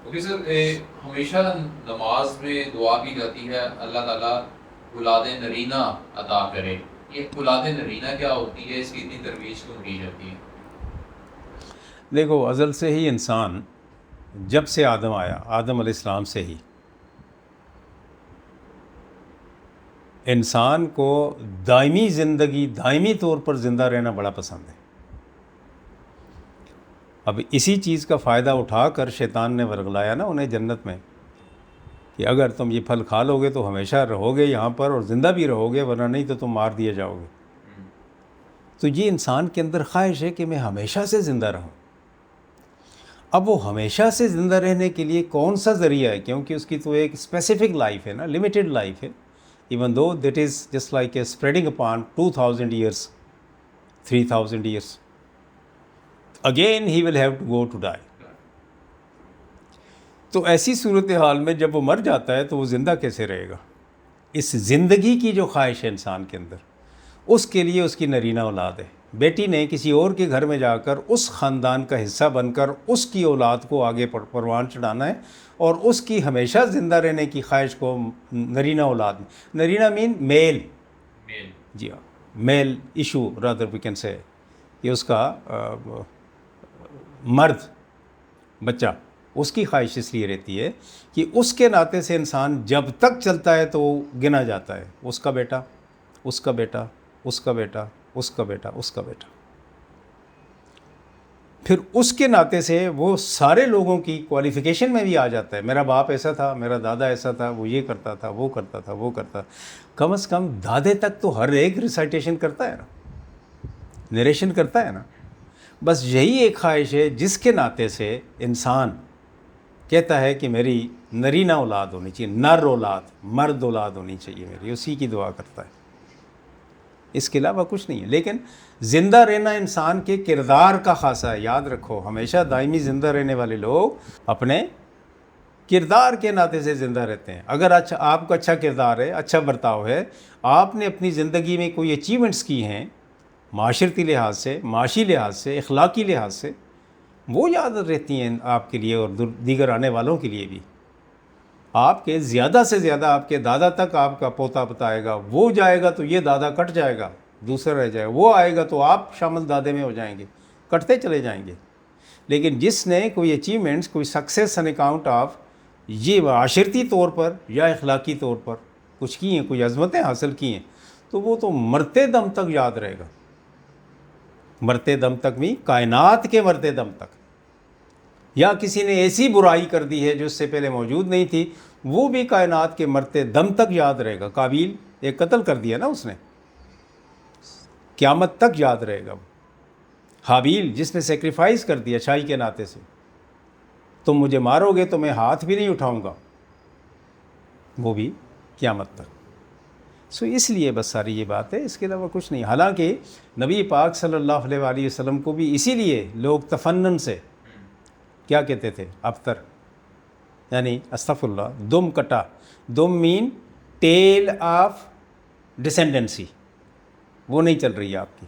Okay sir, ہمیشہ نماز میں دعا کی جاتی ہے اللہ تعالیٰ اولاد نرینہ عطا کرے. یہ اولاد نرینہ کیا ہوتی ہے؟ اس کی اتنی ترویج کیوں کی جاتی ہے؟ دیکھو، ازل سے ہی انسان، جب سے آدم آیا، آدم علیہ السلام سے ہی انسان کو دائمی زندگی، دائمی طور پر زندہ رہنا بڑا پسند ہے. اب اسی چیز کا فائدہ اٹھا کر شیطان نے ورگلایا نا انہیں جنت میں کہ اگر تم یہ پھل کھا لو گے تو ہمیشہ رہو گے یہاں پر اور زندہ بھی رہو گے، ورنہ نہیں تو تم مار دیے جاؤ گے. تو یہ انسان کے اندر خواہش ہے کہ میں ہمیشہ سے زندہ رہوں. اب وہ ہمیشہ سے زندہ رہنے کے لیے کون سا ذریعہ ہے؟ کیونکہ اس کی تو ایک اسپیسیفک لائف ہے نا، لمیٹڈ لائف ہے. Even though that is just like a spreading upon 2000 years, 3000 years, again he will have to go to die. تو ایسی صورتحال میں جب وہ مر جاتا ہے تو وہ زندہ کیسے رہے گا؟ اس زندگی کی جو خواہش ہے انسان کے اندر، اس کے لیے اس کی نرینہ اولاد ہے. بیٹی نے کسی اور کے گھر میں جا کر اس خاندان کا حصہ بن کر اس کی اولاد کو آگے پروان چڑھانا ہے، اور اس کی ہمیشہ زندہ رہنے کی خواہش کو نرینہ اولاد میں، نرینہ مین میل، میل. جی ہاں، mail issue rather we can say, یہ اس کا مرد بچہ، اس کی خواہش اس لیے رہتی ہے کہ اس کے ناطے سے انسان جب تک چلتا ہے تو گنا جاتا ہے اس کا بیٹا، اس کا بیٹا، اس کا بیٹا، اس کا بیٹا، اس کا بیٹا. پھر اس کے ناطے سے وہ سارے لوگوں کی کوالیفیکیشن میں بھی آ جاتا ہے. میرا باپ ایسا تھا، میرا دادا ایسا تھا، وہ یہ کرتا تھا، وہ کرتا تھا، وہ کرتا. کم از کم دادے تک تو ہر ایک ریسائٹیشن کرتا ہے نا، نریشن کرتا ہے نا. بس یہی ایک خواہش ہے جس کے ناطے سے انسان کہتا ہے کہ میری نرینہ اولاد ہونی چاہیے، نر اولاد، مرد اولاد ہونی چاہیے میری، اسی کی دعا کرتا ہے. اس کے علاوہ کچھ نہیں ہے. لیکن زندہ رہنا انسان کے کردار کا خاصہ ہے. یاد رکھو، ہمیشہ دائمی زندہ رہنے والے لوگ اپنے کردار کے ناطے سے زندہ رہتے ہیں. اگر اچھا آپ کا اچھا کردار ہے، اچھا برتاؤ ہے، آپ نے اپنی زندگی میں کوئی اچیومنٹس کی ہیں معاشرتی لحاظ سے، معاشی لحاظ سے، اخلاقی لحاظ سے، وہ یاد رہتی ہیں آپ کے لیے اور دیگر آنے والوں کے لیے بھی. آپ کے زیادہ سے زیادہ آپ کے دادا تک آپ کا پوتا بتائے گا، وہ جائے گا تو یہ دادا کٹ جائے گا، دوسرا رہ جائے گا، وہ آئے گا تو آپ شامل دادے میں ہو جائیں گے، کٹتے چلے جائیں گے. لیکن جس نے کوئی اچیومنٹس، کوئی سکسیس ان اکاؤنٹ آف یہ معاشرتی طور پر یا اخلاقی طور پر کچھ کی ہیں، کوئی عظمتیں حاصل کی ہیں، تو وہ تو مرتے دم تک یاد رہے گا. مرتے دم تک بھی، کائنات کے مرتے دم تک. یا کسی نے ایسی برائی کر دی ہے جو اس سے پہلے موجود نہیں تھی، وہ بھی کائنات کے مرتے دم تک یاد رہے گا. قابیل ایک قتل کر دیا نا اس نے، قیامت تک یاد رہے گا. حابیل جس نے سیکریفائز کر دیا اچھائی کے ناطے سے، تم مجھے مارو گے تو میں ہاتھ بھی نہیں اٹھاؤں گا، وہ بھی قیامت تک. سو اس لیے بس ساری یہ بات ہے، اس کے علاوہ کچھ نہیں. حالانکہ نبی پاک صلی اللہ علیہ وآلہ وسلم کو بھی اسی لیے لوگ تفنن سے کیا کہتے تھے؟ ابتر، یعنی استغفر اللہ، دم کٹا. دم مین ٹیل آف ڈسینڈنسی، وہ نہیں چل رہی ہے آپ کی.